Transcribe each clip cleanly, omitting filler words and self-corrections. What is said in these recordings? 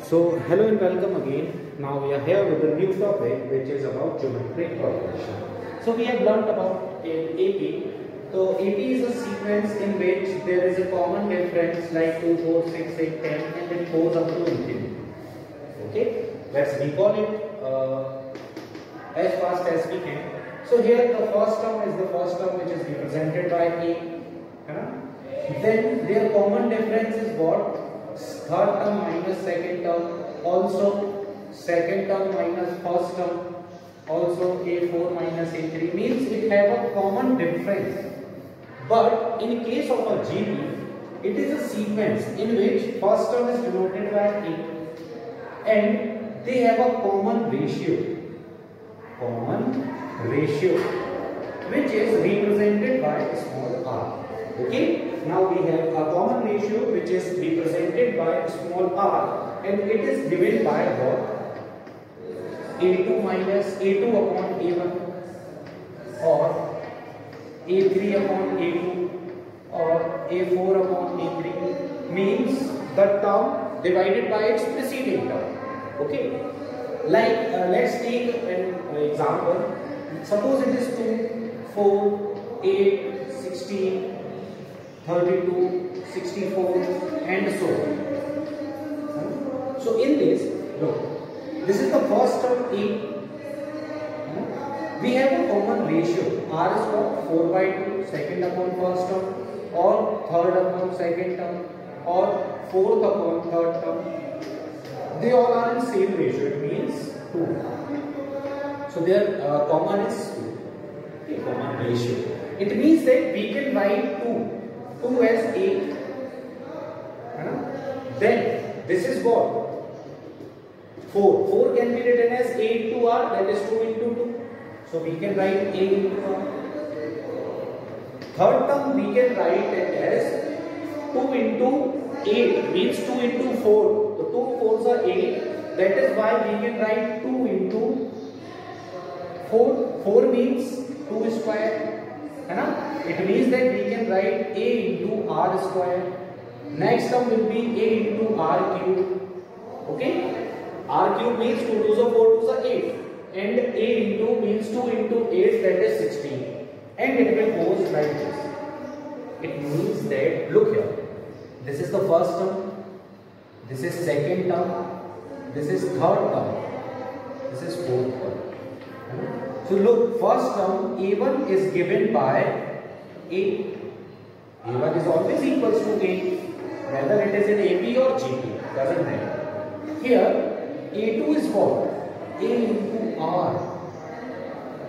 So hello and welcome again. Now we are here with a new topic which is about geometric progression. So we have learnt about AP. So AP is a sequence in which there is a common difference like 2, 4, 6, 8, 10 and it goes up to infinity. Okay, let's recall it as fast as we can. So here the first term is the first term which is represented by A. Then their common difference is what? Third term minus second term, also second term minus first term, also A4 minus A3 means it have a common difference. But in case of a GP, it is a sequence in which first term is denoted by A and they have a common ratio which is represented by small r. Okay. Now we have a common ratio which is represented by small r and it is given by what? A2 minus A2 upon A1 or A3 upon A2 or A4 upon A3 means the term divided by its preceding term. Okay. Like let's take an example. Suppose it is 2, 4, 8, 16, 32, 64 and so on. So in this, look, this is the first term A. We have a common ratio. R is what? 4 by 2, second upon first term or third upon second term or fourth upon third term. They all are in same ratio. It means 2. So their common is 2. Okay, common ratio. It means that we can write 2 as A. Then this is what? 4. 4 can be written as A into R, that is 2 into 2. So we can write A into R. Third term we can write it as 2 into 8 means 2 into 4. So 2 4s are 8. That is why we can write 2 into 4. 4 means 2 square. It means that we can write A into R square. Next term will be A into R cube. Okay? R cube means 2 2s are 4 2s are 8. And A into means 2 into 8, that is 16. And it will go like this. It means that, look here. This is the first term. This is second term. This is third term. This is fourth term. So look, first term A1 is given by A. A1 is always equals to A, whether it is in AP or GP, doesn't matter. Here A2 is what? A into R.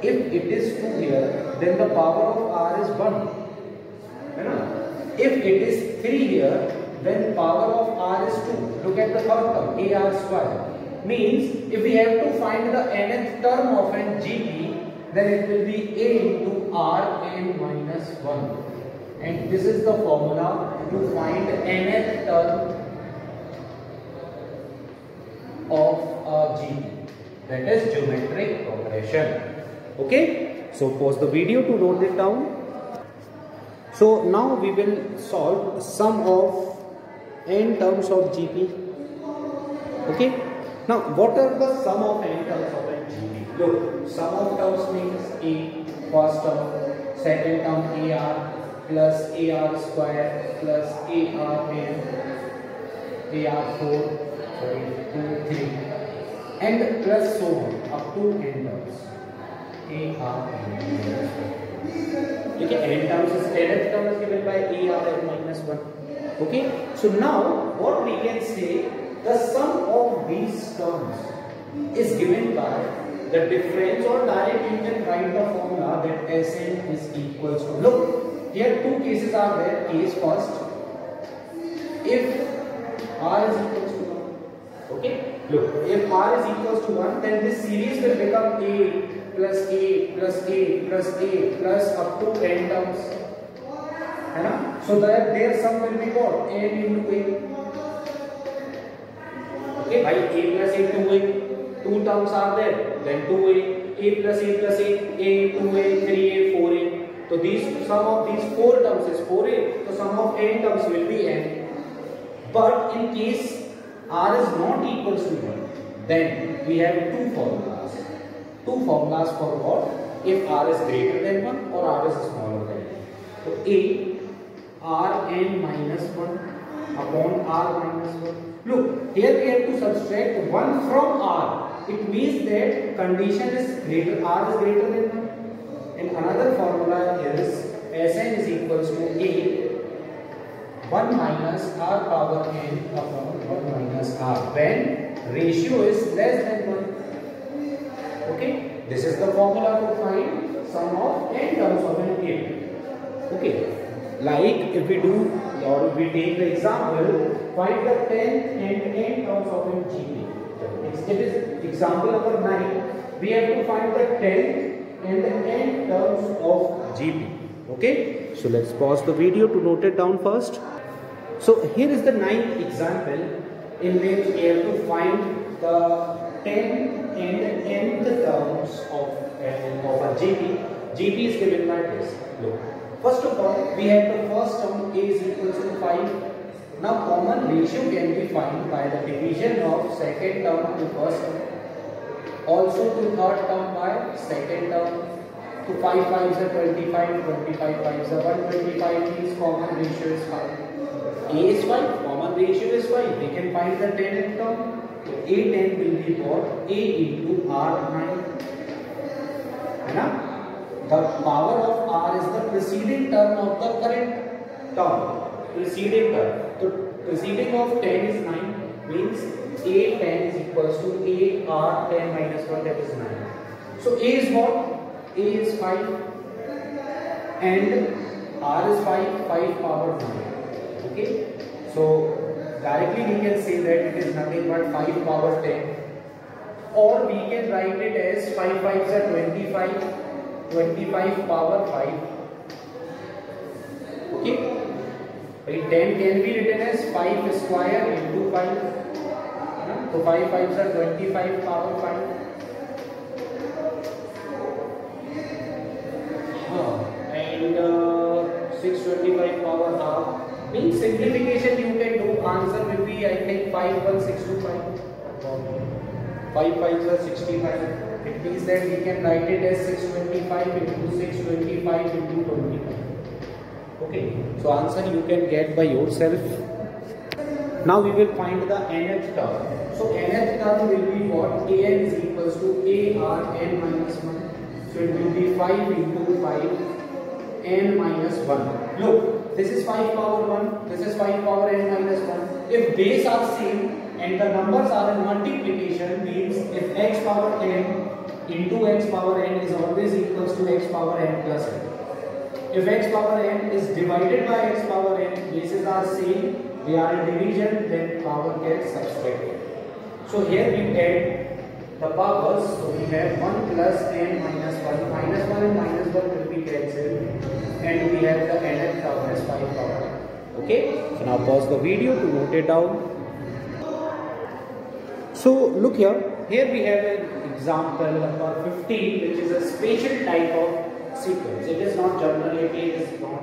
If it is 2 here, then the power of R is 1. If it is 3 here, then power of R is 2. Look at the third term, AR square. Means if we have to find the nth term of an GP, then it will be A into R n minus 1. And this is the formula to find nth term of a GP. That is geometric progression. Okay? So pause the video to note it down. So now we will solve sum of n terms of GP. Okay? Now what are the sum of n terms of a GP? Look, sum of terms means A, first term, second term AR plus AR square plus ARn, AR4, 2, 3 and plus so on up to n terms. Okay, n terms is nth term is given by ARn minus 1. Okay, so now what we can say, the sum of these terms is given by the difference, or directly you can write the formula that Sn is equals to, look, here two cases are there. Case first, if R is equals to 1, okay, look, if R is equals to 1, then this series will become A plus A plus A plus A plus up to n terms. So that their sum will be what? N into A. Okay, by A plus A, 2A. 2 terms are there, then 2A, A plus A plus A, 2A, 3A, 4A. So these sum of these 4 terms is 4A. So sum of n terms will be n. But in case r is not equals to 1, then we have two formulas. Two formulas for what? If r is greater than 1 or r is smaller than 1. So a rn minus 1 upon r minus 1. Look, here we have to subtract 1 from r. It means that condition is greater, r is greater than 1. And another formula is Sn is equals to a 1 minus r power n upon 1 minus r when ratio is less than 1. Okay, this is the formula to find sum of n terms of an a. Okay, like if we do or if we take the example, find the 10 and n terms of an GP. It is example number 9. We have to find the 10 and the n terms of GP. Okay, so let's pause the video to note it down first. So here is the 9th example in which we have to find the 10 and nth terms of a GP. GP is given by this. Look, first of all, we have the first term a is equals to 5. Now common ratio can be found by the division of second term to first term, also to third term by second term. To 5 5s are 25, 25 5s are 125 means common ratio is 5. A is 5, common ratio is 5. We can find the 10th term. So A10 will be what? A into R9. The power of R is the preceding term of the current term. Preceding term. So preceding of 10 is 9 means A10 is equals to AR10 minus 1, that is 9. So A is what? A is 5 and R is 5, 5 power 9. Okay, so directly we can say that it is nothing but 5 power 10, or we can write it as 5 5s are 25, 25 power 5. Okay, 10 can be written as 5 square into 5. So 5 5s are 25 power 5. And 625 power half means simplification you can do. Answer will be, I think, 51625. 5 5s are 65. It means that we can write it as 625 into 625 into 25. Okay, so answer you can get by yourself. Now we will find the nth term. So nth term will be what? An is equals to ARn minus 1. So it will be 5 into 5 n minus 1. Look, this is 5 power 1, this is 5 power n minus 1. If base are same and the numbers are in multiplication, means if x power n into x power n is always equals to x power n plus n. If x power n is divided by x power n, bases are same, we are in division, then power gets subtracted. So here we add the powers, so we have 1 plus n minus 1, minus 1 and minus 1 will be cancelled, and we have the nth term as 5 power. Okay, so now pause the video to note it down. So look here, we have an example number 15, which is a special type of sequence. It is not generality, it is not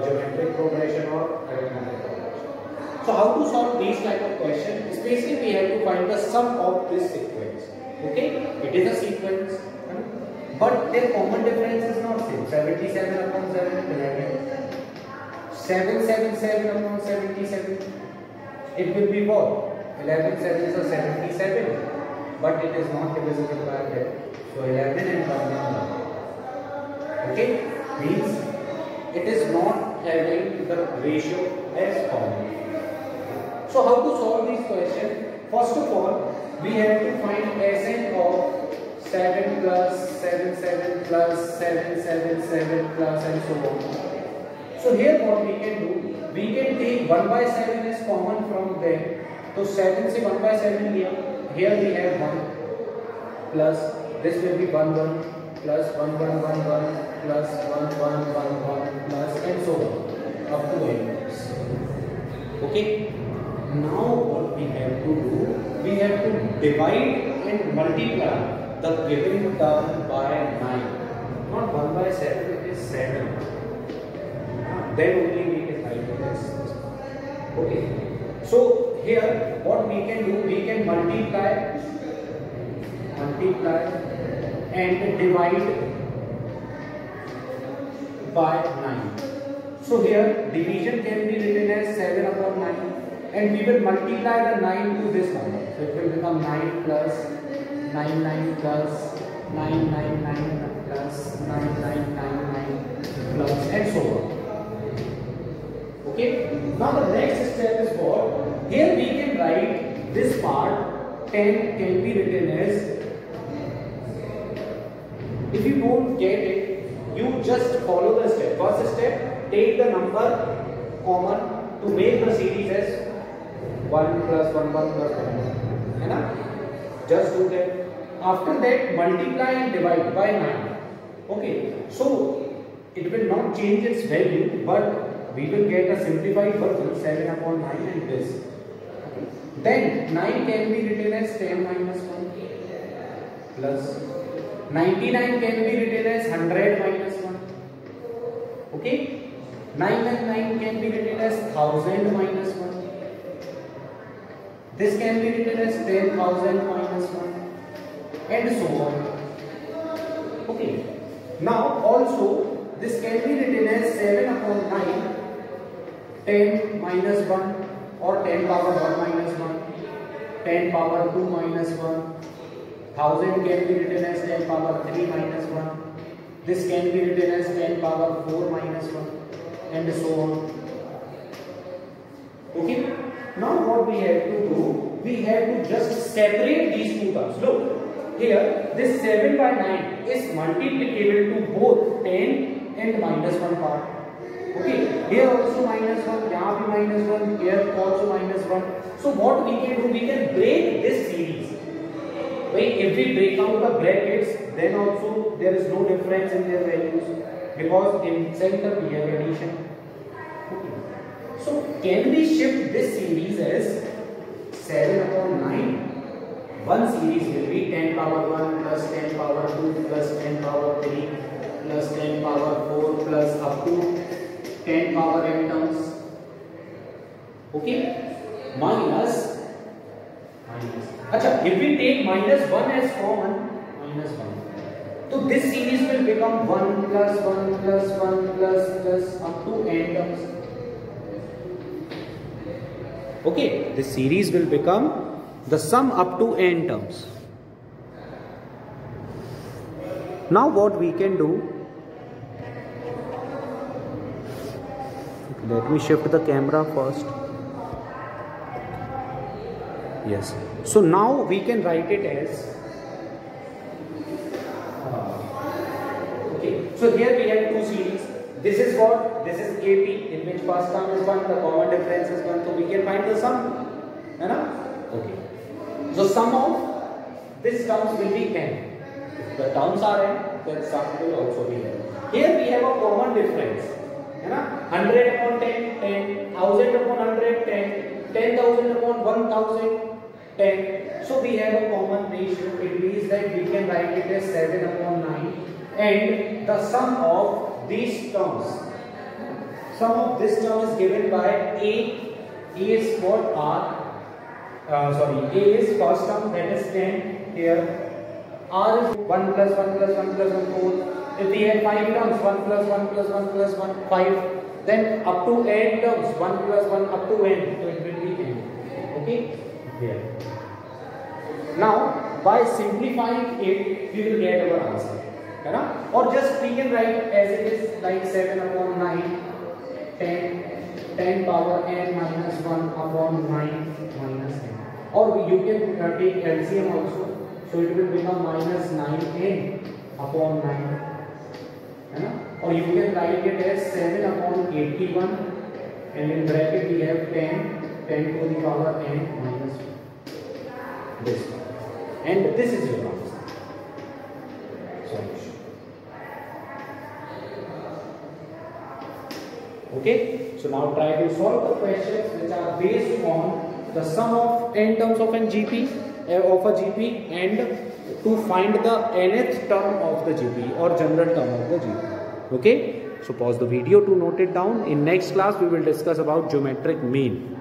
geometric progression or arithmetic progression. So how to solve these type of questions? Basically we have to find the sum of this sequence. Okay, it is a sequence, but their common difference is not same. 77 upon 7 will have 777 upon 77. It will be what? 11 sevens are 77, but it is not divisible by 10. So 11 and 1. Okay, means it is not having the ratio as common. So how to solve these questions? First of all, we have to find Sn of 7 plus 7 7 plus 7 7 7 plus and so on. So here what we can do, we can take 1 by 7 as common from there. So 7 से 1 by 7 लिया. Here we have 1 plus this will be 1 1 plus 1 1 1 1 plus 1 1 1 1 plus and so on up to n. Okay. Now what we have to do, we have to divide and multiply the given term by 9. Not 1 by 7, it is 7. Then only we can write it as this. Okay. So here what we can do, we can multiply and divide by 9. So here division can be written as 7 upon 9, and we will multiply the 9 to this number. So it will become 9 plus 9 plus 9 plus 9 plus and so on. Okay. Now the next step is what? Here we can write this part 10 can be written as, if you don't get it, you just follow the step. First step, take the number common to make the series as 1 plus 1 plus 1. है ना? Just do that. After that, multiply and divide by 9. Okay. So it will not change its value, but we will get a simplified version 7 upon 9 and this. Okay. Then 9 can be written as 10 minus 1 plus 99 can be written as 100 minus 1. Okay. 999 can be written as 1000 minus 1. This can be written as 10,000 minus 1 and so on. Okay. Now also this can be written as 7 upon 9, 10 minus 1 or 10 power 1 minus 1, 10 power 2 minus 1. 1000 can be written as 10 power 3 minus 1. This can be written as 10 power 4 minus 1 and so on. Okay. Now what we have to do, we have to just separate these two terms. Look, here this 7 by 9 is multiplicable to both 10 and minus 1 part. Okay, here also minus 1, यहाँ भी minus 1, here also minus 1. So what we can do, we can break this series. If we break out the brackets, then also there is no difference in their values, because in center we have addition. Okay. So can we shift this series as 7 upon 9? One series will be 10 power 1 plus 10 power 2 plus 10 power 3 plus 10 power 4 plus up to 10 power n terms. Okay, minus. Acha, if we take minus 1 as common, minus 1, so this series will become 1 plus 1 plus 1 plus up to n terms. Okay, this series will become the sum up to n terms. Now what we can do, let me shift the camera first. Yes. So now we can write it as, okay, so here we have two series. This is what? This is AP, in which first term is 1, the common difference is 1, so we can find the sum. Okay. So sum of this terms will be n. If the terms are n, then sum will also be n. Here we have a common difference. 100 upon 10, 10, 1000 upon 100, 10, 10,000 upon 1000, 10. So we have a common ratio. It means that we can write it as 7 upon 9. And the sum of these terms, sum of this term is given by A. A is what? A is first term, that is 10 here. R is 1 plus 1 plus 1 plus 1, 4. If we have 5 terms, 1 plus 1 plus 1 plus 1, 5. Then up to n terms, 1 plus 1 up to n. So it will be n. Okay? Here. Now, by simplifying it, we will get our answer. Or just we can write as it is, like 7 upon 9, 10 power n minus 1 upon 9 minus n. Or you can take LCM also. So it will become minus 9n upon 9. Or you can write it as 7 upon 81, and in bracket we have 10 to the power n minus 1. This one. And this is your answer. Solution. Okay, so now try to solve the questions which are based on the sum of n terms of an GP of a GP and to find the nth term of the GP or general term of the GP. Okay, so pause the video to note it down. In next class we will discuss about geometric mean.